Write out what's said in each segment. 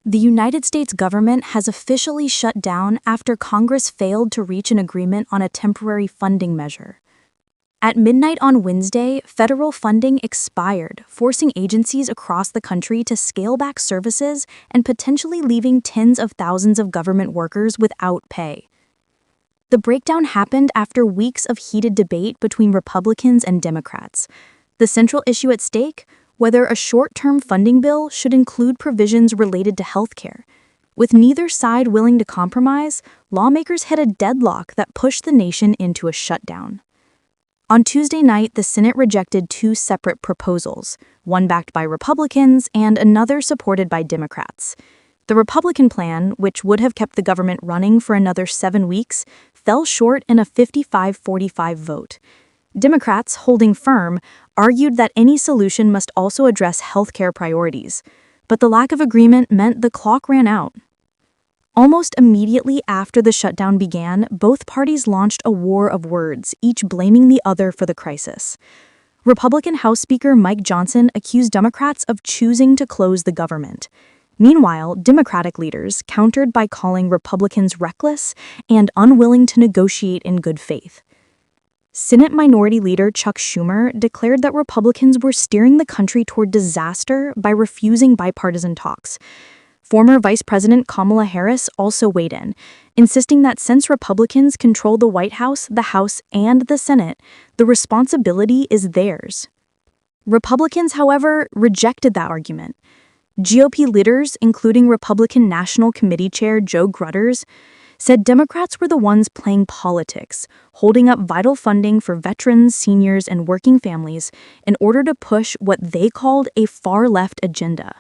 The United States government has officially shut down after Congress failed to reach an agreement on a temporary funding measure. At midnight on Wednesday, federal funding expired, forcing agencies across the country to scale back services and potentially leaving tens of thousands of government workers without pay. The breakdown happened after weeks of heated debate between Republicans and Democrats. The central issue at stake: whether a short-term funding bill should include provisions related to healthcare. With neither side willing to compromise, lawmakers hit a deadlock that pushed the nation into a shutdown. On Tuesday night, the Senate rejected two separate proposals, one backed by Republicans and another supported by Democrats. The Republican plan, which would have kept the government running for another 7 weeks, fell short in a 55-45 vote. Democrats, holding firm, argued that any solution must also address healthcare priorities, but the lack of agreement meant the clock ran out. Almost immediately after the shutdown began, both parties launched a war of words, each blaming the other for the crisis. Republican House Speaker Mike Johnson accused Democrats of choosing to close the government. Meanwhile, Democratic leaders countered by calling Republicans reckless and unwilling to negotiate in good faith. Senate Minority Leader Chuck Schumer declared that Republicans were steering the country toward disaster by refusing bipartisan talks. Former Vice President Kamala Harris also weighed in, insisting that since Republicans control the White House, the House, and the Senate, the responsibility is theirs. Republicans, however, rejected that argument. GOP leaders, including Republican National Committee Chair Joe Grutters, said Democrats were the ones playing politics, holding up vital funding for veterans, seniors, and working families in order to push what they called a far-left agenda.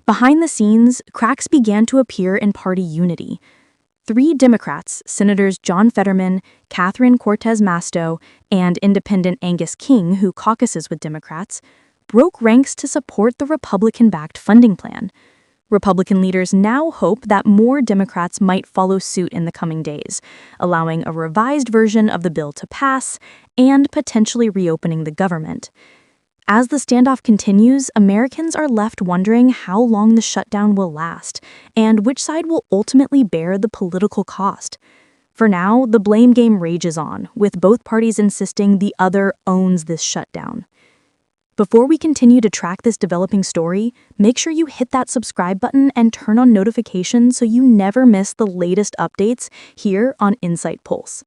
Behind the scenes, cracks began to appear in party unity. 3 Democrats, Senators John Fetterman, Catherine Cortez Masto, and Independent Angus King, who caucuses with Democrats, broke ranks to support the Republican-backed funding plan. Republican leaders now hope that more Democrats might follow suit in the coming days, allowing a revised version of the bill to pass and potentially reopening the government. As the standoff continues, Americans are left wondering how long the shutdown will last and which side will ultimately bear the political cost. For now, the blame game rages on, with both parties insisting the other owns this shutdown. Before we continue to track this developing story, make sure you hit that subscribe button and turn on notifications so you never miss the latest updates here on InsightPulse.